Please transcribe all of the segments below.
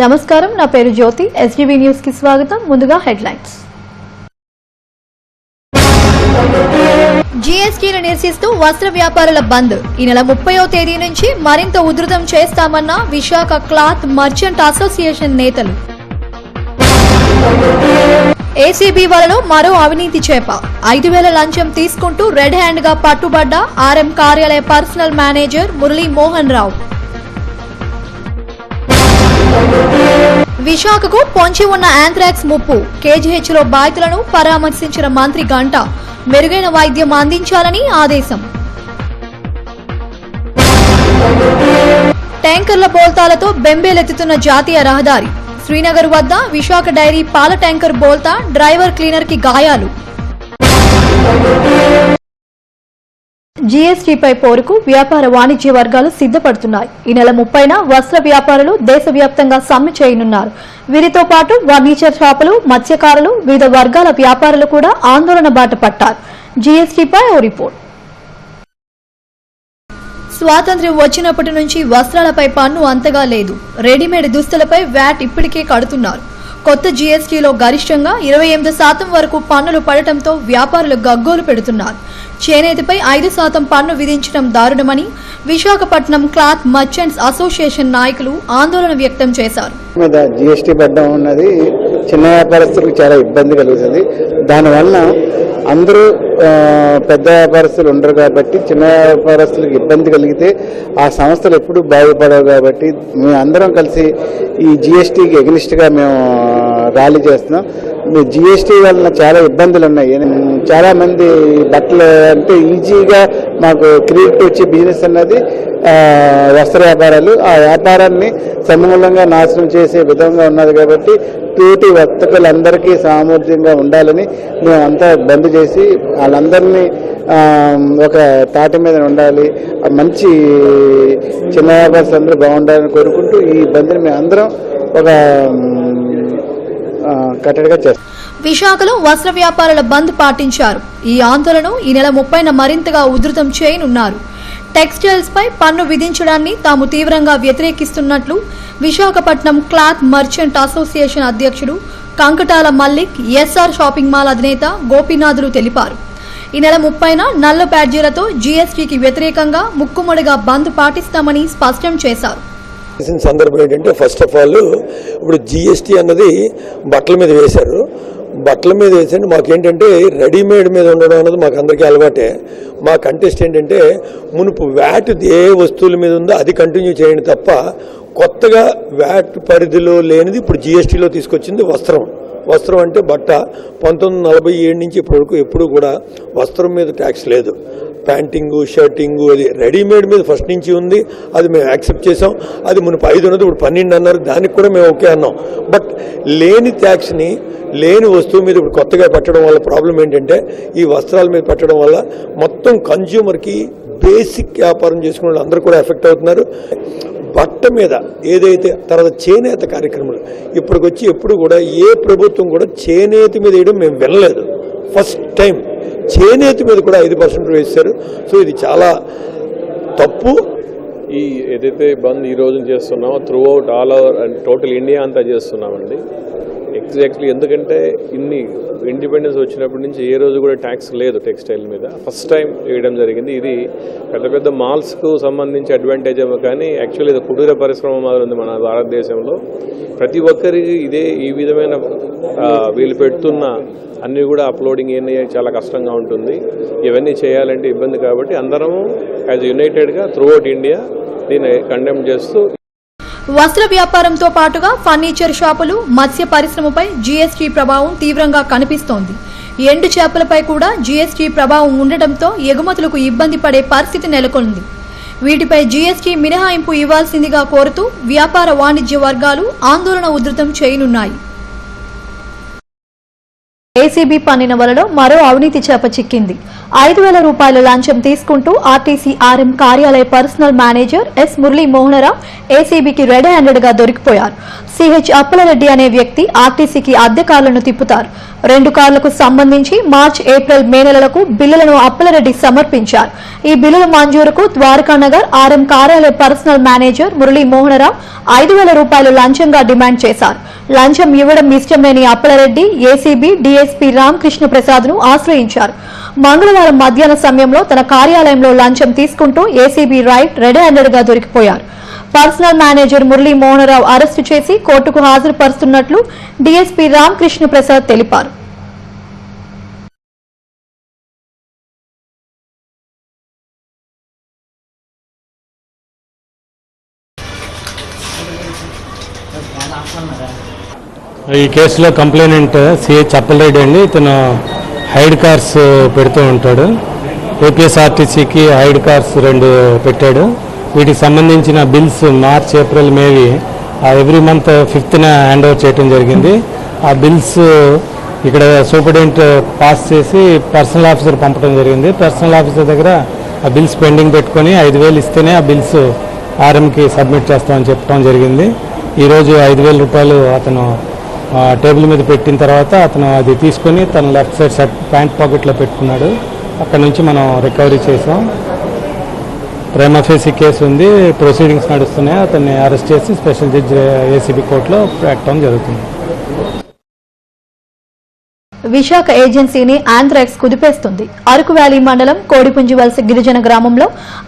నమస్కారం, నా పేరు జ్యోతి. ఎస్జీవీ న్యూస్ కి స్వాగతం. ముందుగా హెడ్లైన్స్. జీఎస్టీని నిరసిస్తూ వస్త్ర వ్యాపారుల బంద్ ఈ నెల 30వ తేదీ నుంచి మరింత ఉధృతం చేస్తామన్న విశాఖ క్లాత్ మర్చెంట్ అసోసియేషన్ నేతలు. ఏసీబీ వలలో మరో అవినీతి చేప. 5,000 లంచం తీసుకుంటూ రెడ్ హ్యాండ్ గా పట్టుబడ్డ ఆర్ఎం కార్యాలయ పర్సనల్ మేనేజర్ మురళీ మోహన్ రావు. విశాఖకు పొంచి ఉన్న యాంథ్రాక్స్ ముప్పు. కేజీహెచ్ లో బాధితులను పరామర్శించిన మంత్రి గంట. మెరుగైన వైద్యం అందించాలని ఆదేశం. ట్యాంకర్ల బోల్తాలతో బెంబేలెత్తుతున్న జాతీయ రహదారి. శ్రీనగర్ వద్ద విశాఖ డైరీ పాల ట్యాంకర్ బోల్తా, డ్రైవర్ క్లీనర్ కి గాయాలు. జీఎస్టీపై పోరుకు వ్యాపార వాణిజ్య వర్గాలు సిద్దపడుతున్నాయి. ఈ నెల 30న వస్త్ర వ్యాపారులు దేశవ్యాప్తంగా సమ్మె చేయనున్నారు. వీరితో పాటు ఫర్నిచర్ షాపులు, మత్స్యకారులు, వివిధ వర్గాల వ్యాపారులు కూడా ఆందోళన బాట పట్టారు. జీఎస్టీపై ఓ రిపోర్ట్. స్వాతంత్ర్యం వచ్చినప్పటి నుంచి వస్త్రాలపై పన్ను అంతగా లేదు. రెడీమేడ్ దుస్తులపై వ్యాట్ ఇప్పటికే కడుతున్నారు. కొత్త జీఎస్టీలో గరిష్టంగా 28% వరకు పన్నులు పడటంతో వ్యాపారులు గగ్గోలు పెడుతున్నారు. చేనేతపై 5% పన్ను విధించడం దారుణమని విశాఖపట్నం క్లాత్ మర్చెంట్స్ అసోసియేషన్ నాయకులు ఆందోళన వ్యక్తం చేశారు. జీఎస్టీ పడ్డం ఉన్నది చిన్న వ్యాపారస్తులకు చాలా ఇబ్బంది కలుగుతుంది. దానివల్ల అందరూ పెద్ద వ్యాపారస్తులు ఉండరు కాబట్టి చిన్న వ్యాపారస్తులకు ఇబ్బంది కలిగితే ఆ సంస్థలు ఎప్పుడు బాగుపడవు. కాబట్టి మేము అందరం కలిసి ఈ జీఎస్టీకి ఎగ్నిస్ట్ గా మేము ర్యాలీ చేస్తున్నాం. జీఎస్టీ వలన చాలా ఇబ్బందులు ఉన్నాయి. చాలా మంది బట్టలు అంటే ఈజీగా మాకు క్రెడిట్ వచ్చే బిజినెస్ అన్నది వస్త్ర వ్యాపారాలు. ఆ వ్యాపారాన్ని సమూలంగా నాశనం చేసే విధంగా ఉన్నది కాబట్టి తోటి వర్తకులందరికీ సామర్థ్యంగా ఉండాలని మేమంతా బంద్ చేసి వాళ్ళందరినీ ఒక తాటి మీద ఉండాలి, మంచి చిన్న వ్యాపారస్తులు అందరూ బాగుండాలని కోరుకుంటూ ఈ బంద్ని మేము అందరం ఒక కట్టడిగా చేస్తాం. విశాఖలో వస్త్ర వ్యాపారుల బంద్ పాటించారు. ఈ ఆందోళన ఈ నెల 30న మరింతగా ఉధృతం చేయనున్నారు. టెక్స్టైల్స్ పై పన్ను విధించడాన్ని తాము తీవ్రంగా వ్యతిరేకిస్తున్నట్లు విశాఖపట్నం క్లాత్ మర్చెంట్ అసోసియేషన్ అధ్యక్షుడు Kankatala Mallik, SR shopping mall అధినేత గోపీనాథులు తెలిపారు. ఈ నెల 30న నల్ల బ్యాడ్జీలతో జీఎస్టీకి వ్యతిరేకంగా ముక్కుముడిగా బంద్ పాటిస్తామని స్పష్టం చేశారు. సందర్భం ఏంటంటే, ఫస్ట్ ఆఫ్ ఆల్ ఇప్పుడు జీఎస్టీ అన్నది బట్టల మీద వేశారు. బట్టల మీద వేసండి మాకేంటంటే రెడీమేడ్ మీద ఉండడం అన్నది మాకు అందరికీ అలవాటే. మా కంటెస్ట్ ఏంటంటే మునుపు వ్యాట్ ఏ వస్తువుల మీద ఉందో అది కంటిన్యూ చేయండి తప్ప కొత్తగా వ్యాట్ పరిధిలో లేనిది ఇప్పుడు జీఎస్టీలో తీసుకొచ్చింది వస్త్రం. వస్త్రం అంటే బట్ట. 1947 నుంచి ఇప్పటివరకు ఎప్పుడు కూడా వస్త్రం మీద ట్యాక్స్ లేదు. ప్యాంటింగు, షర్టింగు అది రెడీమేడ్ మీద ఫస్ట్ నుంచి ఉంది. అది మేము యాక్సెప్ట్ చేసాం. అది మునుపు 5 ఉన్నది, ఇప్పుడు 12 అన్నారు. దానికి కూడా మేము ఓకే అన్నాం. బట్ లేని ట్యాక్స్ని లేని వస్తువు మీద ఇప్పుడు కొత్తగా పెట్టడం వల్ల ప్రాబ్లం ఏంటంటే, ఈ వస్త్రాల మీద పెట్టడం వల్ల మొత్తం కన్జ్యూమర్కి బేసిక్ వ్యాపారం చేసుకునే వాళ్ళు అందరూ కూడా ఎఫెక్ట్ అవుతున్నారు. బట్ట మీద ఏదైతే తర్వాత చేనేత కార్యక్రమాలు ఇప్పటికొచ్చి ఎప్పుడు కూడా ఏ ప్రభుత్వం కూడా చేనేత మీద వేయడం మేము వినలేదు. ఫస్ట్ టైం చేనేత మీద కూడా 5% వేశారు. సో ఇది చాలా తప్పు. ఈ ఏదైతే బంద్ ఈ రోజు చేస్తున్నామో through out all over and total India అంతా చేస్తున్నామండి. ఎగ్జాక్ట్లీ ఎందుకంటే ఇన్ని ఇండిపెండెన్స్ వచ్చినప్పటి నుంచి ఏ రోజు కూడా ట్యాక్స్ లేదు టెక్స్టైల్ మీద. ఫస్ట్ టైం వేయడం జరిగింది. ఇది పెద్ద పెద్ద మాల్స్కు సంబంధించి అడ్వాంటేజ్ ఏమో కానీ యాక్చువల్లీ ఇది కుటీర పరిశ్రమ మాదిరి ఉంది మన భారతదేశంలో. ప్రతి ఒక్కరికి ఇదే ఈ విధమైన వీళ్ళు పెడుతున్న అన్నీ కూడా అప్లోడింగ్ ఏమీ చాలా కష్టంగా ఉంటుంది. ఇవన్నీ చేయాలంటే ఇబ్బంది కాబట్టి అందరము యాజ్ యునైటెడ్గా త్రూ అవుట్ ఇండియా దీన్ని కండెమ్ చేస్తూ వస్త్ర వ్యాపారంతో పాటుగా ఫర్నిచర్ షాపులు, మత్స్య పరిశ్రమపై జీఎస్టీ ప్రభావం తీవ్రంగా కనిపిస్తోంది. ఎండు చేపలపై కూడా జీఎస్టీ ప్రభావం ఉండటంతో ఎగుమతులకు ఇబ్బంది పడే పరిస్థితి నెలకొంది. వీటిపై జీఎస్టీ మినహాయింపు ఇవ్వాల్సిందిగా కోరుతూ వ్యాపార వాణిజ్య వర్గాలు ఆందోళన ఉధృతం చేయనున్నాయి. ఏసీబీ పన్నిన వలలో మరో అవినీతి చేప చిక్కింది. 5,000 రూపాయల లంచం తీసుకుంటూ ఆర్టీసీ ఆర్ఎం కార్యాలయ personal manager S Murali Mohanarao ఏసీబీకి రెడ్ హ్యాండెడ్ గా దొరికిపోయారు. సిహెచ్ అప్పలరెడ్డి అనే వ్యక్తి ఆర్టీసీకి అద్దె కార్లను తిప్పుతారు. 2 కార్లకు సంబంధించి మార్చి, ఏప్రిల్, మే నెలలకు బిల్లులను అప్పలరెడ్డి సమర్పించారు. ఈ బిల్లుల మంజూరుకు ద్వారకానగర్ ఆర్ఎం కార్యాలయ పర్సనల్ మేనేజర్ మురళీ మోహనరావు 5,000 రూపాయలు లంచంగా డిమాండ్ చేశారు. లంచం ఇవ్వడం ఇష్టం లేని అప్పలరెడ్డి ఏసీబీ డీఎస్పీ రామకృష్ణ ప్రసాద్ ను ఆశ్రయించారు. మంగళవారం మధ్యాహ్న సమయంలో తన కార్యాలయంలో లంచం తీసుకుంటూ ఏసీబీ రెడ్ హ్యాండెడ్ గా దొరికిపోయారు. Personal manager Murali Mohanarao arrest చేసి కోర్టుకు హాజరుపరుస్తున్నట్లు డీఎస్పీ రామకృష్ణ ప్రసాద్ తెలిపారు. ఈ కేసులో కంప్లైనెంట్ సిహెచ్ అప్పలరెడ్డి అండి. ఇతను హైడ్ కార్స్ పెడుతూ ఉంటాడు. ఏపీఎస్ఆర్టీసీకి హైడ్ కార్స్ 2 పెట్టాడు. వీటికి సంబంధించిన బిల్స్ మార్చ్, ఏప్రిల్, మేవి every month 5th hand over చేయడం జరిగింది. ఆ బిల్స్ ఇక్కడ సూపరింటెండెంట్ పాస్ చేసి పర్సనల్ ఆఫీసర్ పంపడం జరిగింది. పర్సనల్ ఆఫీసర్ దగ్గర ఆ బిల్స్ పెండింగ్ పెట్టుకొని 5,000 ఇస్తేనే ఆ బిల్స్ ఆర్ఎంకి సబ్మిట్ చేస్తామని చెప్పడం జరిగింది. ఈరోజు 5,000 రూపాయలు అతను టేబుల్ మీద పెట్టిన తర్వాత అతను అది తీసుకొని తన లెఫ్ట్ సైడ్ షర్ట్ ప్యాంట్ పాకెట్లో పెట్టుకున్నాడు. అక్కడ నుంచి మనం రికవరీ చేసాం. ప్రైమా ఫేసీ కేసు ఉంది, ప్రొసీడింగ్స్ నడుస్తున్నాయి. అతన్ని అరెస్ట్ చేసి స్పెషల్ జడ్జి ఏసీబీ కోర్టులో పెట్టడం జరుగుతుంది. విశాఖ ఏజెన్సీని ఆంథ్రాక్స్ కుదిపేస్తుంది. అరకు వ్యాలీ మండలం కోడిపుంజివలస గిరిజన గ్రామంలో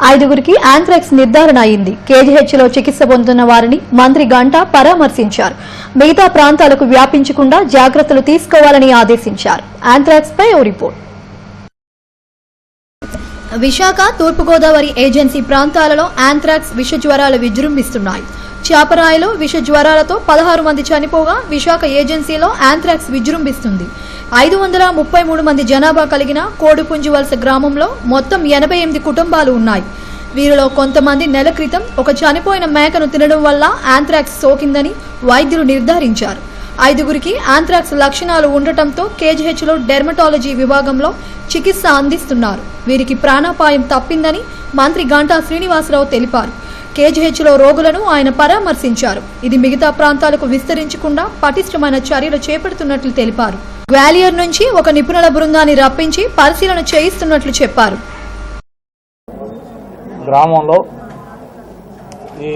5గురికి ఆంథ్రాక్స్ నిర్ధారణ అయింది. కేజీహెచ్లో చికిత్స పొందుతున్న వారిని మంత్రి గంటా పరామర్శించారు. మిగతా ప్రాంతాలకు వ్యాపించకుండా జాగ్రత్తలు తీసుకోవాలని ఆదేశించారు. ఆంథ్రాక్స్ పై ఓ రిపోర్ట్. విశాఖ, తూర్పుగోదావరి ఏజెన్సీ ప్రాంతాలలో ఆంథ్రాక్స్ విష జ్వరాలు విజృంభిస్తున్నాయి. చాపరాయిలో విష జ్వరాలతో 16 మంది చనిపోగా విశాఖ ఏజెన్సీలో ఆంథ్రాక్స్ విజృంభిస్తుంది. 533 మంది జనాభా కలిగిన కోడిపుంజివలస గ్రామంలో మొత్తం 88 కుటుంబాలు ఉన్నాయి. వీరిలో కొంతమంది నెల క్రితం ఒక చనిపోయిన మేకను తినడం వల్ల ఆంథ్రాక్స్ సోకిందని వైద్యులు నిర్ధారించారు. 5గురికి ఆంథ్రాక్స్ లక్షణాలు ఉండటంతో కేజీహెచ్లో డెర్మటాలజీ విభాగంలో చికిత్స అందిస్తున్నారు. వీరికి ప్రాణాపాయం తప్పిందని మంత్రి గంటా శ్రీనివాసరావు తెలిపారు. కేజీహెచ్లో రోగులను ఆయన పరామర్శించారు. ఇది మిగతా ప్రాంతాలకు విస్తరించకుండా పటిష్టమైన చర్యలు చేపడుతున్నట్లు తెలిపారు. గ్వాలియర్ నుంచి ఒక నిపుణుల బృందాన్ని రప్పించి పరిశీలన చేయిస్తున్నట్లు చెప్పారు. గ్రామంలో ఈ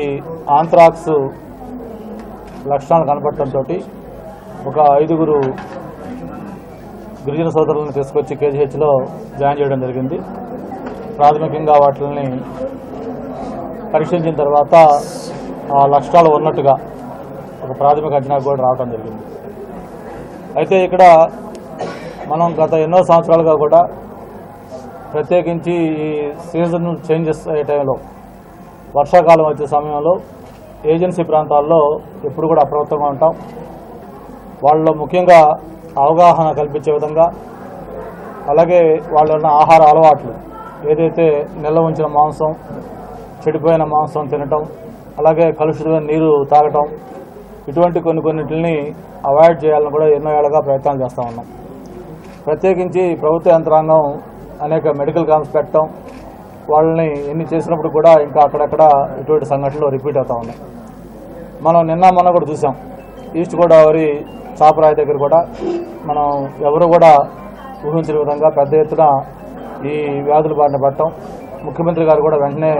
ఆంథ్రాక్స్ లక్షణాలు కనపడటంతో ఒక 5గురు గిరిజన సోదరులను తీసుకొచ్చి కేజీహెచ్లో జాయిన్ చేయడం జరిగింది. ప్రాథమికంగా వాటిని పరీక్షించిన తర్వాత ఆ లక్షణాలు ఉన్నట్టుగా ఒక ప్రాథమిక అంచనా కూడా రావడం జరిగింది. అయితే ఇక్కడ మనం గత ఎన్నో సంవత్సరాలుగా కూడా ప్రత్యేకించి ఈ సీజన్ చేంజెస్ అయ్యే టైంలో, వర్షాకాలం వచ్చే సమయంలో ఏజెన్సీ ప్రాంతాల్లో ఎప్పుడు కూడా అప్రమత్తంగా ఉంటాం. వాళ్ళలో ముఖ్యంగా అవగాహన కల్పించే విధంగా, అలాగే వాళ్ళ ఆహార అలవాట్లు, ఏదైతే నిల్వ ఉంచిన మాంసం, చెడిపోయిన మాంసం తినటం, అలాగే కలుషితమైన నీరు తాగటం, ఇటువంటి కొన్నిటిని అవాయిడ్ చేయాలని కూడా ఎన్నో ఏళ్ళగా ప్రయత్నాలు చేస్తూ ఉన్నాం. ప్రత్యేకించి ప్రభుత్వ యంత్రాంగం అనేక మెడికల్ క్యాంప్స్ పెట్టడం, వాళ్ళని ఎన్ని చేసినప్పుడు కూడా ఇంకా అక్కడక్కడ ఇటువంటి సంఘటనలు రిపీట్ అవుతూ ఉన్నాయి. మనం మొన్న కూడా చూసాం. ఈస్ట్ గోదావరి చాపరాయి దగ్గర కూడా మనం ఎవరు కూడా ఊహించిన విధంగా పెద్ద ఎత్తున ఈ వ్యాధుల బారిన పడటం, ముఖ్యమంత్రి గారు కూడా వెంటనే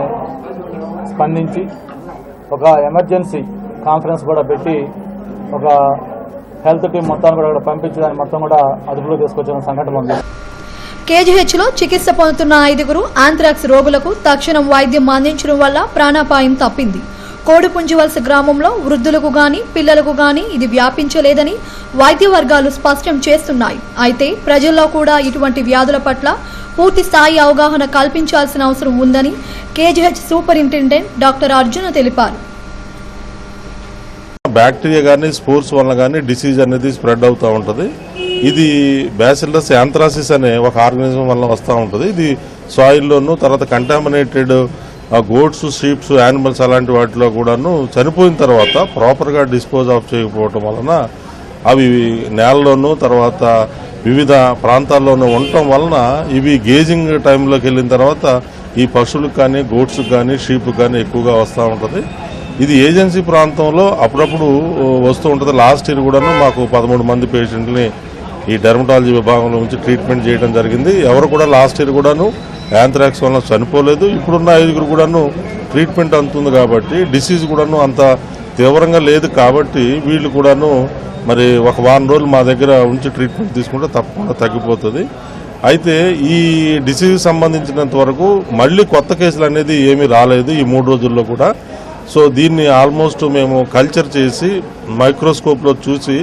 స్పందించి ఒక ఎమర్జెన్సీ కాన్ఫరెన్స్ కూడా పెట్టి ఒక హెల్త్ టీం మొత్తాన్ని కూడా ఇక్కడ పంపించి దాన్ని మొత్తం కూడా అదుపులో తీసుకొచ్చిన సంఘటన ఉంది. కేజీహెచ్లో చికిత్స పొందుతున్న 5గురు ఆంథ్రాక్స్ రోగులకు తక్షణం వైద్యం అందించడం వల్ల ప్రాణాపాయం తప్పింది. కోడిపుంజివలస గ్రామంలో వృద్ధులకు గాని పిల్లలకు గాని ఇది వ్యాపించలేదని వైద్య వర్గాలు స్పష్టం చేస్తున్నాయి. అయితే ప్రజల్లో కూడా ఇటువంటి వ్యాధుల పట్ల పూర్తి స్థాయి అవగాహన కల్పించాల్సిన అవసరం ఉందని కేజీహెచ్ సూపరింటెండెంట్ డాక్టర్ అర్జున తెలిపారు. బ్యాక్టీరియా కానీ స్పోర్స్ వల్ల కానీ డిసీజ్ అనేది స్ప్రెడ్ అవుతూ ఉంటుంది. ఇది బ్యాసిల్లస్ యాంథ్రాసిస్ అనే ఒక ఆర్గానిజం వల్ల వస్తూ ఉంటుంది. ఇది సాయిల్లోనూ, తర్వాత కంటామినేటెడ్ గోడ్స్, షీప్స్, యానిమల్స్ అలాంటి వాటిలో కూడాను చనిపోయిన తర్వాత ప్రాపర్గా డిస్పోజ్ ఆఫ్ చేయకపోవటం వలన అవి నేలలోనూ తర్వాత వివిధ ప్రాంతాల్లోనూ ఉండటం వలన ఇవి గేజింగ్ టైంలోకి వెళ్ళిన తర్వాత ఈ పశువులకు కానీ, గోడ్స్కి కానీ, షీప్కి కానీ ఎక్కువగా వస్తూ ఉంటుంది. ఇది ఏజెన్సీ ప్రాంతంలో అప్పుడప్పుడు వస్తూ ఉంటుంది. లాస్ట్ ఇయర్ కూడాను మాకు 13 మంది పేషెంట్ని ఈ డెర్మటాలజీ విభాగంలో నుంచి ట్రీట్మెంట్ చేయడం జరిగింది. ఎవరు కూడా లాస్ట్ ఇయర్ కూడాను యాంథ్రాక్స్ వల్ల చనిపోలేదు. ఇప్పుడున్న 5 కూడాను ట్రీట్మెంట్ అందుతుంది కాబట్టి డిసీజ్ కూడాను అంత తీవ్రంగా లేదు కాబట్టి వీళ్ళు కూడాను మరి ఒక వారం రోజులు మా దగ్గర ఉంచి ట్రీట్మెంట్ తీసుకుంటే తప్పకుండా తగ్గిపోతుంది. అయితే ఈ డిసీజ్ సంబంధించినంత వరకు మళ్ళీ కొత్త కేసులు అనేది ఏమీ రాలేదు ఈ 3 రోజుల్లో కూడా. సో దీన్ని ఆల్మోస్ట్ మేము కల్చర్ చేసి మైక్రోస్కోప్లో చూసి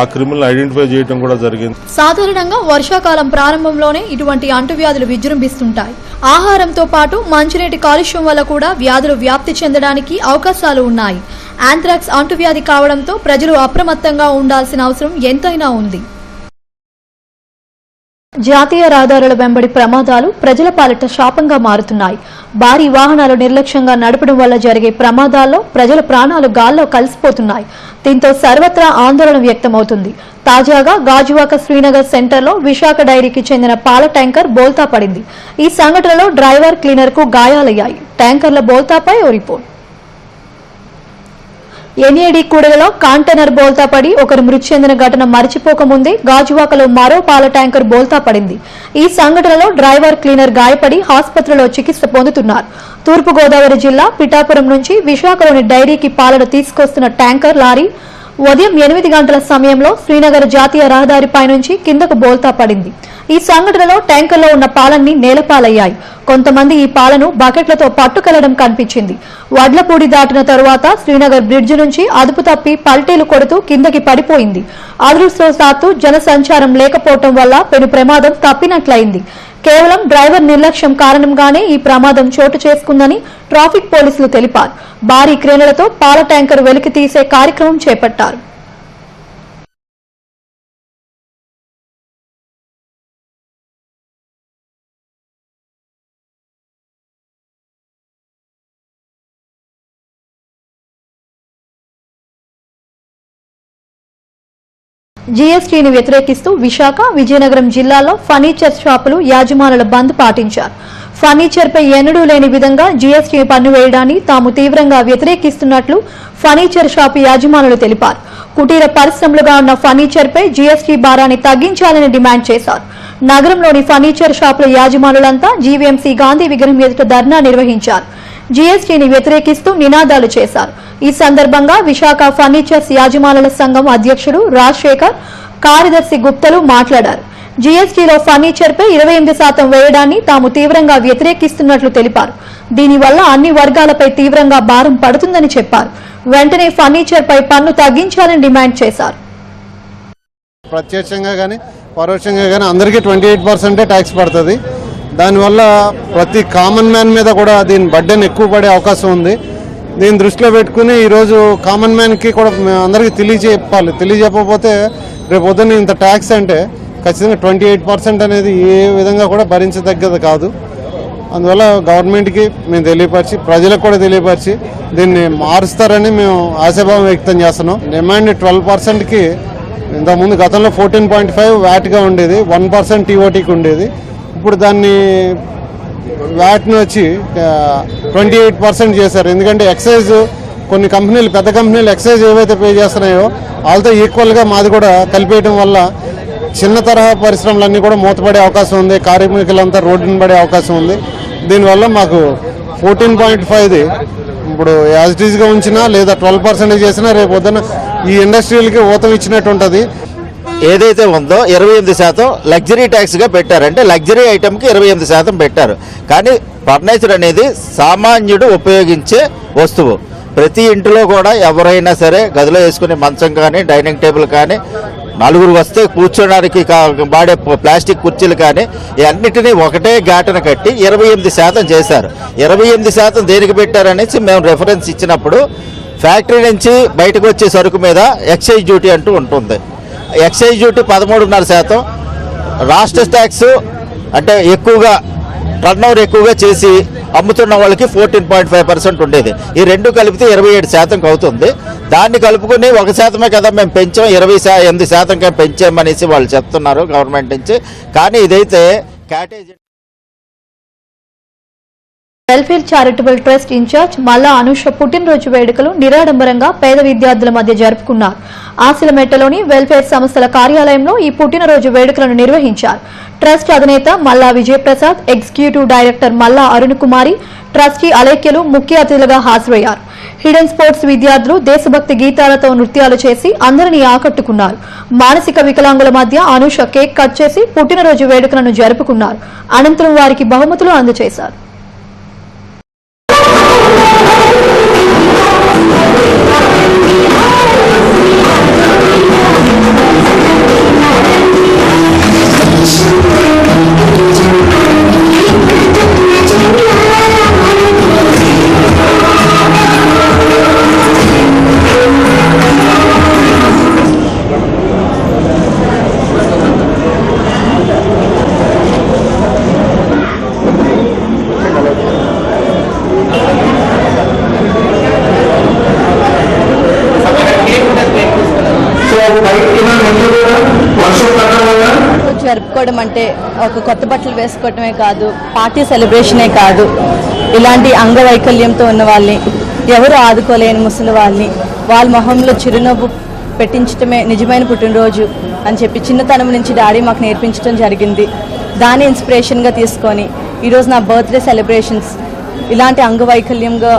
ఆ క్రిమినల్ ఐడెంటిఫై చేయడం కూడా జరిగింది. సాధారణంగా వర్షాకాలం ప్రారంభంలోనే ఇటువంటి అంటువ్యాధులు విజృంభిస్తుంటాయి. ఆహారంతో పాటు మంచినీటి కాలుష్యం వల్ల కూడా వ్యాధులు వ్యాప్తి చెందడానికి అవకాశాలు ఉన్నాయి. యాంథ్రాక్స్ అంటువ్యాధి కావడంతో ప్రజలు అప్రమత్తంగా ఉండాల్సిన అవసరం ఎంతైనా ఉంది. జాతీయ రహదారుల వెంబడి ప్రమాదాలు ప్రజల పాలిట శాపంగా మారుతున్నాయి. భారీ వాహనాలు నిర్లక్ష్యంగా నడపడం వల్ల జరిగే ప్రమాదాల్లో ప్రజల ప్రాణాలు గాల్లో కలిసిపోతున్నాయి. దీంతో సర్వత్రా ఆందోళన వ్యక్తమవుతుంది. తాజాగా గాజువాక శ్రీనగర్ సెంటర్లో విశాఖ డైరీకి చెందిన పాల ట్యాంకర్ బోల్తా పడింది. ఈ సంఘటనలో డ్రైవర్, క్లీనర్ కు గాయాలయ్యాయి. ట్యాంకర్ల బోల్తాపై ఓ రిపోర్ట్. ఎన్ఏడి కూడలిలో కంటైనర్ బోల్తా పడి ఒకరు మృతి చెందిన ఘటన మరిచిపోకముందే గాజువాకలో మరో పాల ట్యాంకర్ బోల్తా పడింది. ఈ సంఘటనలో డ్రైవర్, క్లీనర్ గాయపడి ఆసుపత్రిలో చికిత్స పొందుతున్నారు. తూర్పుగోదావరి జిల్లా పిఠాపురం నుంచి విశాఖలోని డైరీకి పాలను తీసుకొస్తున్న ట్యాంకర్ లారీ ఉదయం 8 గంటల సమయంలో శ్రీనగర్ జాతీయ రహదారిపై నుంచి కిందకు బోల్తా పడింది. ఈ సంఘటనలో ట్యాంకర్లో ఉన్న పాలన్నీ నేలపాలయ్యాయి. కొంతమంది ఈ పాలను బకెట్లతో పట్టుకెళ్లడం కనిపించింది. వడ్లపూడి దాటిన తరువాత శ్రీనగర్ బ్రిడ్జి నుంచి అదుపు తప్పి పల్టీలు కొడుతూ కిందకి పడిపోయింది. అదృష్టవశాత్తు జనసంచారం లేకపోవడం వల్ల పెను ప్రమాదం తప్పినట్లయింది. కేవలం డ్రైవర్ నిర్లక్ష్యం కారణంగానే ఈ ప్రమాదం చోటు చేసుకుందని ట్రాఫిక్ పోలీసులు తెలిపారు. భారీ క్రేన్లతో పాల ట్యాంకర్ వెలికి తీసే కార్యక్రమం చేపట్టారు. జీఎస్టీని వ్యతిరేకిస్తూ విశాఖ, విజయనగరం జిల్లాలో ఫర్నిచర్ షాపులు యాజమానుల బంద్ పాటించారు. ఫర్నిచర్పై ఎన్నడూ లేని విధంగా జీఎస్టీ పన్ను వేయడాన్ని తాము తీవ్రంగా వ్యతిరేకిస్తున్నట్లు ఫర్నిచర్ షాపు యాజమానులు తెలిపారు. కుటీర పరిశ్రమలుగా ఉన్న ఫర్నిచర్పై జీఎస్టీ భారాన్ని తగ్గించాలని డిమాండ్ చేశారు. నగరంలోని ఫర్నిచర్ షాపుల యాజమానులంతా జీవీఎంసీ గాంధీ విగ్రహం ఎదుట ధర్నా నిర్వహించారు. జీఎస్టీని వ్యతిరేకిస్తూ నినాదాలు చేశారు. ఈ సందర్భంగా విశాఖ ఫర్నిచర్స్ యాజమానుల సంఘం అధ్యక్షుడు రాజశేఖర్, కార్యదర్శి గుప్తలు మాట్లాడారు. జీఎస్టీలో ఫర్నిచర్పై 28% వేయడాన్ని తాము తీవ్రంగా వ్యతిరేకిస్తున్నట్లు తెలిపారు. దీనివల్ల అన్ని వర్గాలపై తీవ్రంగా భారం పడుతుందని చెప్పారు. వెంటనే ఫర్నిచర్పై పన్ను తగ్గించాలని డిమాండ్ చేశారు. ప్రత్యక్షంగా కానీ పరోక్షంగా కానీ అందరికీ 28% ట్యాక్స్ పడుతుంది. దానివల్ల ప్రతి కామన్ మ్యాన్ మీద కూడా దీని బర్డెన్ ఎక్కువ పడే అవకాశం ఉంది. దీన్ని దృష్టిలో పెట్టుకుని ఈరోజు కామన్ మ్యాన్కి కూడా అందరికీ తెలియజెప్పకపోతే రేపు పొద్దున్న ఇంత ట్యాక్స్ అంటే ఖచ్చితంగా 28% అనేది ఏ విధంగా కూడా భరించదగ్గది కాదు. అందువల్ల గవర్నమెంట్కి మేము తెలియపరిచి, ప్రజలకు కూడా తెలియపరిచి దీన్ని మారుస్తారని మేము ఆశాభావం వ్యక్తం చేస్తున్నాం. డిమాండ్ 12%కి ఇంతకుముందు గతంలో 14.5 వ్యాట్గా ఉండేది, 1% టీఓటీకి ఉండేది. ఇప్పుడు దాన్ని వ్యాట్ని వచ్చి 28% చేశారు. ఎందుకంటే ఎక్సైజ్ కొన్ని కంపెనీలు, పెద్ద కంపెనీలు ఎక్సైజ్ ఏవైతే పే చేస్తున్నాయో వాళ్ళతో ఈక్వల్గా మాది కూడా కలిపేయడం వల్ల చిన్న తరహా పరిశ్రమలన్నీ కూడా మూతపడే అవకాశం ఉంది. కార్మికులంతా రోడ్డున పడే అవకాశం ఉంది. దీనివల్ల మాకు 14.5ది ఇప్పుడు యాజ్ ఇట్ ఈజ్గా ఉంచినా లేదా 12% చేసినా రేపు వద్దన ఈ ఇండస్ట్రీలకి ఊతం ఇచ్చినట్టు ఉంటుంది. ఏదైతే ఉందో 28% లగ్జరీ ట్యాక్స్గా పెట్టారంటే లగ్జరీ ఐటమ్కి 28% పెట్టారు. కానీ ఫర్నిచర్ అనేది సామాన్యుడు ఉపయోగించే వస్తువు. ప్రతి ఇంటిలో కూడా ఎవరైనా సరే గదిలో వేసుకునే మంచం కానీ, డైనింగ్ టేబుల్ కానీ, నలుగురు వస్తే కూర్చోడానికి వాడే ప్లాస్టిక్ కుర్చీలు కానీ అన్నిటినీ ఒకటే ఘాటన కట్టి 28% చేశారు. 28% దేనికి పెట్టారనేసి మేము రెఫరెన్స్ ఇచ్చినప్పుడు ఫ్యాక్టరీ నుంచి బయటకు వచ్చే సరుకు మీద ఎక్సైజ్ డ్యూటీ అంటూ ఉంటుంది. ఎక్సైజ్ డ్యూటీ 13.5%, రాష్ట్ర ట్యాక్స్ అంటే ఎక్కువగా టర్నోవర్ ఎక్కువగా చేసి అమ్ముతున్న వాళ్ళకి 14.5% ఉండేది. ఈ రెండు కలిపితే 27% అవుతుంది. దాన్ని కలుపుకొని 1% కదా మేము పెంచాం, 28% పెంచామనేసి వాళ్ళు చెప్తున్నారు గవర్నమెంట్ నుంచి. కానీ ఇదైతే క్యాటేజ్ వెల్ఫేర్ చారిటబుల్ ట్రస్ట్ ఇన్ఛార్జ్ మల్లా అనుష పుట్టినరోజు వేడుకలు నిరాడంబరంగా పేద విద్యార్థుల మధ్య జరుపుకున్నారు. ఆసిలమెట్టలోని వెల్ఫేర్ సంస్థల కార్యాలయంలో ఈ పుట్టినరోజు వేడుకలను నిర్వహించారు. ట్రస్ట్ అధినేత మల్లా విజయప్రసాద్, ఎగ్జిక్యూటివ్ డైరెక్టర్ మల్లా అరుణ్ కుమారి, ట్రస్టీ అలేఖ్యలు ముఖ్య అతిథులుగా హాజరయ్యారు. హిడెన్ స్పోర్ట్స్ విద్యార్థులు దేశభక్తి గీతాలతో నృత్యాలు చేసి అందరినీ ఆకట్టుకున్నారు. మానసిక వికలాంగుల మధ్య అనుష కేక్ కట్ చేసి పుట్టినరోజు వేడుకలను జరుపుకున్నారు. అనంతరం వారికి బహుమతులు అందజేశారు. జరుపుకోవడం అంటే ఒక కొత్త బట్టలు వేసుకోవటమే కాదు, పార్టీ సెలబ్రేషనే కాదు, ఇలాంటి అంగవైకల్యంతో ఉన్న వాళ్ళని, ఎవరు ఆదుకోలేని ముసలి వాళ్ళని వాళ్ళ మొహంలో చిరునవ్వు పెట్టించడమే నిజమైన పుట్టినరోజు అని చెప్పి చిన్నతనం నుంచి డాడీ మాకు నేర్పించడం జరిగింది. దాన్ని ఇన్స్పిరేషన్గా తీసుకొని ఈరోజు నా బర్త్డే సెలబ్రేషన్స్ ఇలాంటి అంగవైకల్యంగా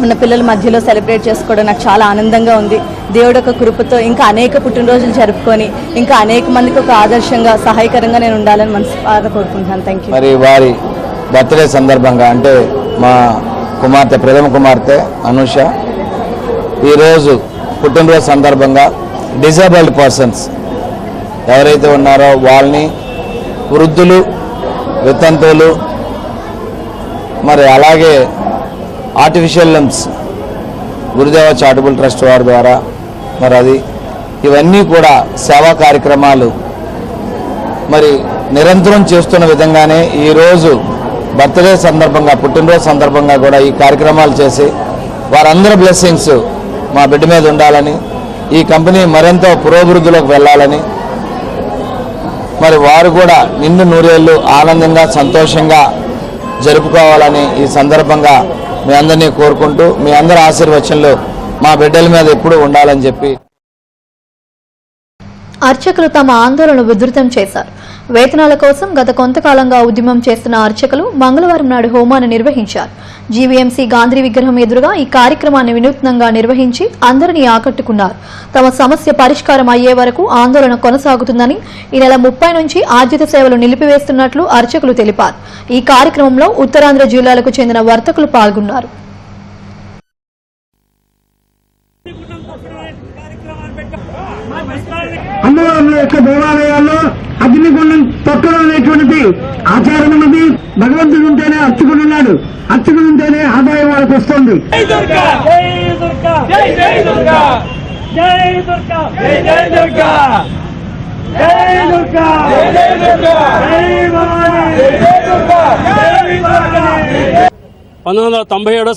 ఉన్న పిల్లల మధ్యలో సెలబ్రేట్ చేసుకోవడం నాకు చాలా ఆనందంగా ఉంది. దేవుడు ఒక కృపతో ఇంకా అనేక పుట్టినరోజులు జరుపుకొని ఇంకా అనేక మందికి ఒక ఆదర్శంగా సహాయకరంగా నేను ఉండాలని మనస్ఫూర్తిగా కోరుకుంటున్నాను. Thank you. మరి వారి బర్త్డే సందర్భంగా అంటే మా కుమార్తె ప్రథమ కుమార్తె అనుష ఈరోజు పుట్టినరోజు సందర్భంగా డిజేబుల్డ్ పర్సన్స్ ఎవరైతే ఉన్నారో వాళ్ళని, వృద్ధులు, వితంతువులు, మరి అలాగే ఆర్టిఫిషియల్ లింబ్స్ గురుదేవ చారిటబుల్ ట్రస్ట్ వారి ద్వారా మరి అది ఇవన్నీ కూడా సేవా కార్యక్రమాలు మరి నిరంతరం చేస్తున్న విధంగానే ఈరోజు బర్త్డే సందర్భంగా, పుట్టినరోజు సందర్భంగా కూడా ఈ కార్యక్రమాలు చేసి వారందరి బ్లెస్సింగ్స్ మా బిడ్డ మీద ఉండాలని, ఈ కంపెనీ మరింత పురోభివృద్ధిలోకి వెళ్ళాలని, మరి వారు కూడా నిండు నూరేళ్లు ఆనందంగా సంతోషంగా జరుపుకోవాలని ఈ సందర్భంగా మీ అందరినీ కోరుకుంటూ మీ అందరి ఆశీర్వచనలు మా బిడ్డల మీద ఎప్పుడూ ఉండాలని చెప్పి అర్చకులు తమ ఆందోళన ఉధృతం చేశారు. వేతనాల కోసం గత కొంతకాలంగా ఉద్యమం చేస్తున్న అర్చకులు మంగళవారం నాడు హోమాన్ని నిర్వహించారు. జీవీఎంసీ గాంధీ విగ్రహం ఎదురుగా ఈ కార్యక్రమాన్ని వినూత్నంగా నిర్వహించి అందరినీ ఆకట్టుకున్నారు. తమ సమస్య పరిష్కారం అయ్యే వరకు ఆందోళన కొనసాగుతుందని, ఈ నెల 30 నుంచి ఆర్జిత సేవలు నిలిపివేస్తున్నట్లు అర్చకులు తెలిపారు. ఈ కార్యక్రమంలో ఉత్తరాంధ్ర జిల్లాలకు చెందిన వర్తకులు పాల్గొన్నారు. అమ్మవారి యొక్క దేవాలయాల్లో అగ్నిగుండం తొక్కడం అనేటువంటిది ఆచారం ఉన్నది. భగవంతుడు ఉంటేనే అర్చకుడు ఉన్నాడు, అర్చకుడు ఉంటేనే ఆదాయం వాళ్ళకి వస్తుంది.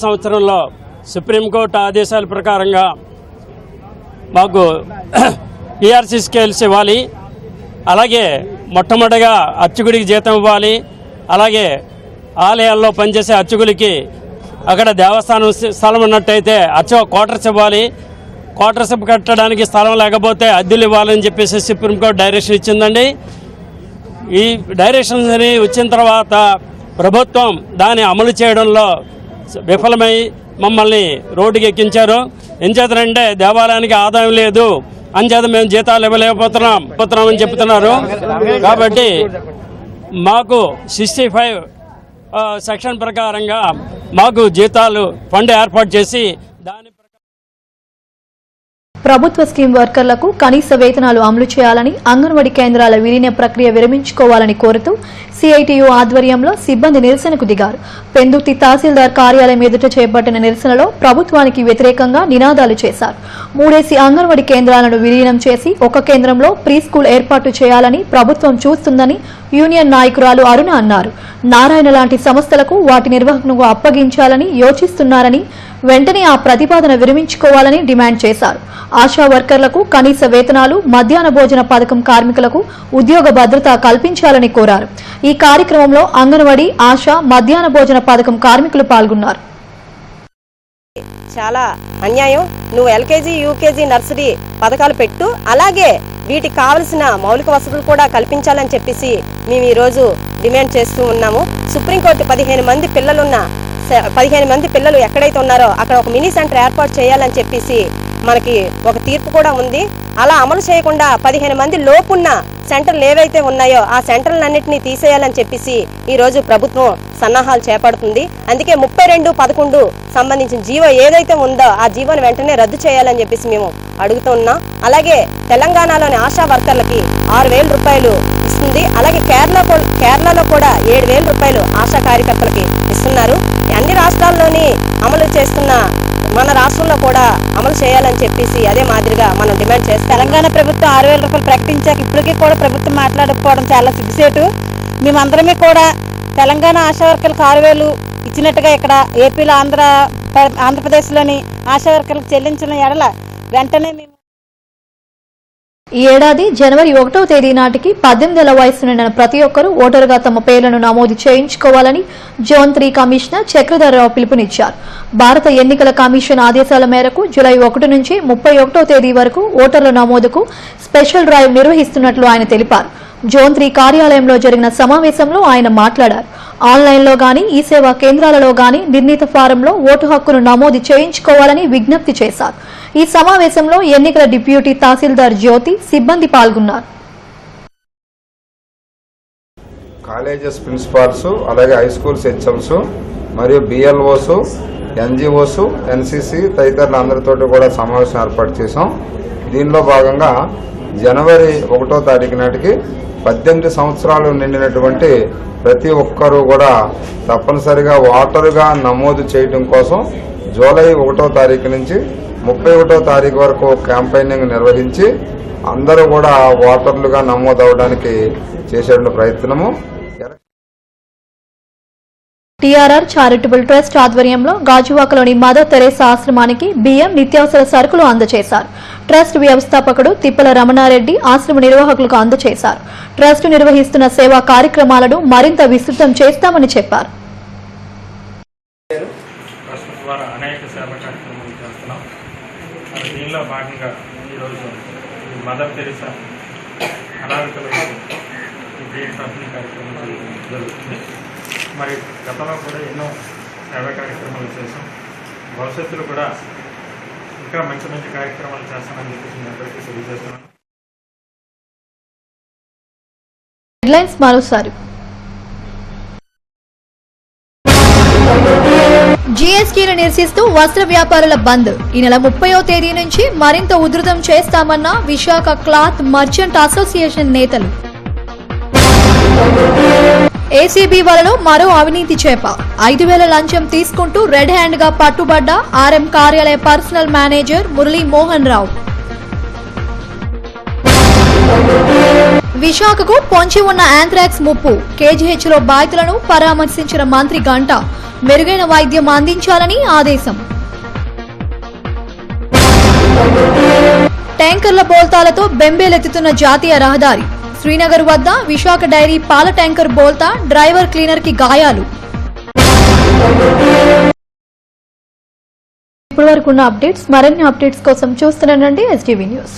సంవత్సరంలో సుప్రీంకోర్టు ఆదేశాల ప్రకారంగా మాకు టీఆర్సీ స్కేల్స్ ఇవ్వాలి, అలాగే మొట్టమొదటిగా అర్చకుడికి జీతం ఇవ్వాలి, అలాగే ఆలయాల్లో పనిచేసే అర్చకులకి అక్కడ దేవస్థానం స్థలం ఉన్నట్టయితే క్వార్టర్స్ ఇవ్వాలి, క్వార్టర్స్ కట్టడానికి స్థలం లేకపోతే అద్దెలు ఇవ్వాలని చెప్పేసి సుప్రీంకోర్టు డైరెక్షన్ ఇచ్చిందండి. ఈ డైరెక్షన్ వచ్చిన తర్వాత ప్రభుత్వం దాన్ని అమలు చేయడంలో విఫలమై మమ్మల్ని రోడ్డుకి ఎక్కించారు. ఎంచేతనంటే దేవాలయానికి ఆదాయం లేదు, అంచేత మేము జీతాలు ఇవ్వలేకపోతున్నామని చెప్తున్నారు. కాబట్టి మాకు 65 సెక్షన్ ప్రకారంగా మాకు జీతాలు ఫండ్ ఏర్పాటు చేసి దాని ప్రభుత్వ స్కీమ్ వర్కర్లకు కనీస వేతనాలు అమలు చేయాలని, అంగన్వాడీ కేంద్రాల విలీన ప్రక్రియ విరమించుకోవాలని కోరుతూ సిఐటియు ఆధ్వర్యంలో సిబ్బంది నిరసనకు దిగారు. పెందుర్తి తహసీల్దార్ కార్యాలయం ఎదుట చేపట్టిన నిరసనలో ప్రభుత్వానికి వ్యతిరేకంగా నినాదాలు చేశారు. 3 అంగన్వాడీ కేంద్రాలను విలీనం చేసి ఒక కేంద్రంలో ప్రీ స్కూల్ ఏర్పాటు చేయాలని ప్రభుత్వం చూస్తుందని యూనియన్ నాయకురాలు అరుణ అన్నారు. నారాయణ లాంటి సంస్థలకు వాటి నిర్వహణకు అప్పగించాలని యోచిస్తున్నారని, వెంటనే ఆ ప్రతిపాదన విరమించుకోవాలని డిమాండ్ చేశారు. ఆశా వర్కర్లకు కనీస వేతనాలు, మధ్యాహ్న భోజన పథకం కార్మికులకు ఉద్యోగ భద్రత కల్పించాలని కోరారు. ఈ కార్యక్రమంలో అంగన్వాడీ, ఆశా, మధ్యాహ్న భోజన పథకం కార్మికులు పాల్గొన్నారు. చాలా అన్యాయం. నువ్వు ఎల్కేజీ, యూకేజీ, నర్సరీ పథకాలు పెట్టు, అలాగే వీటికి కావలసిన మౌలిక వసతులు కూడా కల్పించాలని చెప్పేసి మేము ఈరోజు డిమాండ్ చేస్తూ ఉన్నాము. సుప్రీంకోర్టు 15 మంది పిల్లలు ఎక్కడైతే ఉన్నారో అక్కడ ఒక మినీ సెంటర్ ఏర్పాటు చేయాలని చెప్పేసి మనకి ఒక తీర్పు కూడా ఉంది. అలా అమలు చేయకుండా 15 మంది లోపున్న సెంటర్లు ఏవైతే ఉన్నాయో ఆ సెంటర్లన్నింటినీ తీసేయాలని చెప్పేసి ఈరోజు ప్రభుత్వం సన్నాహాలు చేపడుతుంది. అందుకే 32/11 సంబంధించిన జీవో ఏదైతే ఉందో ఆ జీవోను వెంటనే రద్దు చేయాలని చెప్పేసి మేము అడుగుతూ ఉన్నాం. అలాగే తెలంగాణలోని ఆశా వర్కర్లకి 6,000 రూపాయలు ఇస్తుంది. అలాగే కేరళలో కూడా 7,000 రూపాయలు ఆశా కార్యకర్తలకి ఇస్తున్నారు. అన్ని రాష్ట్రాల్లోని అమలు చేస్తున్న మన రాష్ట్రంలో కూడా అమలు చేయాలని చెప్పేసి అదే మాదిరిగా మనం డిమాండ్ చేస్తాం. తెలంగాణ ప్రభుత్వం 6,000 రూపాయలు ప్రకటించాక ఇప్పటికీ కూడా ప్రభుత్వం మాట్లాడకపోవడం చాలా సిగ్గుసేటు. మేమందరమే కూడా తెలంగాణ ఆశా వర్కర్లకు 6,000 ఇచ్చినట్టుగా ఇక్కడ ఏపీలో ఆంధ్రప్రదేశ్లోని ఆశా వర్కర్లకు చెల్లించిన ఎడల వెంటనే మేము ఈ ఏడాది జనవరి 1వ తేదీ నాటికి 18 ఏళ్ల వయసు నిండిన ప్రతి ఒక్కరూ ఓటరుగా తమ పేర్లను నమోదు చేయించుకోవాలని జోన్ 3 కమిషనర్ చక్రధర్రావు పిలుపునిచ్చారు. భారత ఎన్నికల కమిషన్ ఆదేశాల మేరకు జూలై 1 నుంచి 31వ తేదీ వరకు ఓటర్ల నమోదుకు స్పెషల్ డ్రైవ్ నిర్వహిస్తున్నట్లు ఆయన తెలిపారు. జోన్ 3 కార్యాలయంలో జరిగిన సమావేశంలో ఆయన మాట్లాడారు. ఆన్లైన్లో గానీ ఈ సేవా కేంద్రాలలో గానీ నిర్ణీత ఫారంలో ఓటు హక్కును నమోదు చేయించుకోవాలని విజ్ఞప్తి చేశారు. ఈ సమావేశంలో ఎన్నికల డిప్యూటీ తహసీల్దార్ జ్యోతి, సిబ్బంది పాల్గొన్నారు. కాలేజెస్ ప్రిన్సిపాల్స్, అలాగే హై స్కూల్స్ హెచ్ఎంస్ మరియు బిఎల్ఓస్, ఎన్జిఓస్, ఎన్సిసి తదితరులు అందరితో కూడా సమావేశం ఏర్పాటు చేశాం. దీనిలో భాగంగా జనవరి 1వ తారీఖు నాటికి 18 సంవత్సరాలు నిండినటువంటి ప్రతి ఒక్కరూ కూడా తప్పనిసరిగా ఓటరుగా నమోదు చేయడం కోసం జూలై 1వ తారీఖు నుంచి 31వ తారీఖు వరకు క్యాంపెయినింగ్ నిర్వహించి అందరూ కూడా ఓటర్లుగా నమోదు అవడానికి చేసే ప్రయత్నము. టీఆర్ఆర్ చారిటబుల్ ట్రస్ట్ ఆధ్వర్యంలో గాజువాకలోని మదర్ తెరేసా ఆశ్రమానికి బియ్యం, నిత్యావసర సరుకులు అందజేశారు. ట్రస్ట్ వ్యవస్థాపకుడు తిప్పల రమణారెడ్డి ఆశ్రమ నిర్వాహకులకు అందజేశారు. ట్రస్ట్ నిర్వహిస్తున్న సేవా కార్యక్రమాలను మరింత విస్తృతం చేస్తామని చెప్పారు. దీనిలో భాగంగా ఈరోజు మదర్ తెరేసా అనాథలకు పంపిణీ కార్యక్రమం జరుగుతుంది. మరి గతంలో కూడా ఎన్నో సేవా కార్యక్రమాలు చేసాం. భవిష్యత్తులో కూడా ఇంకా మంచి మంచి కార్యక్రమాలు చేస్తానని చెప్పేసి నేను అందరికీ తెలియజేస్తున్నాను. హెడ్లైన్స్ మరోసారి. జీఎస్టీని నిరసిస్తూ వస్త్ర వ్యాపారుల బంద్ ఈ నెల 30వ తేదీ నుంచి మరింత ఉధృతం చేస్తామన్న విశాఖ క్లాత్ మర్చెంట్ అసోసియేషన్ నేతలు. ఏసీబీ వలలో మరో అవినీతి చేప 5,000 లంచం తీసుకుంటూ రెడ్ హ్యాండ్ గా పట్టుబడ్డ ఆర్ఎం కార్యాలయ పర్సనల్ మేనేజర్ మురళీ మోహన్ రావు. విశాఖకు పొంచి ఉన్న యాంథ్రాక్స్ ముప్పు, కేజీహెచ్లో బాధితులను పరామర్శించిన మంత్రి గంట, మెరుగైన వైద్యం అందించాలని ఆదేశం. ట్యాంకర్ల బోల్తాలతో బెంబేలెత్తుతున్న జాతీయ రహదారి, శ్రీనగర్ వద్ద విశాఖ డైరీ పాల ట్యాంకర్ బోల్తా, డ్రైవర్ క్లీనర్ కి గాయాలు. ఇప్పటివరకున్న అప్డేట్స్. మరిన్ని అప్డేట్స్ కోసం చూస్తూనే ఉండండి STV న్యూస్.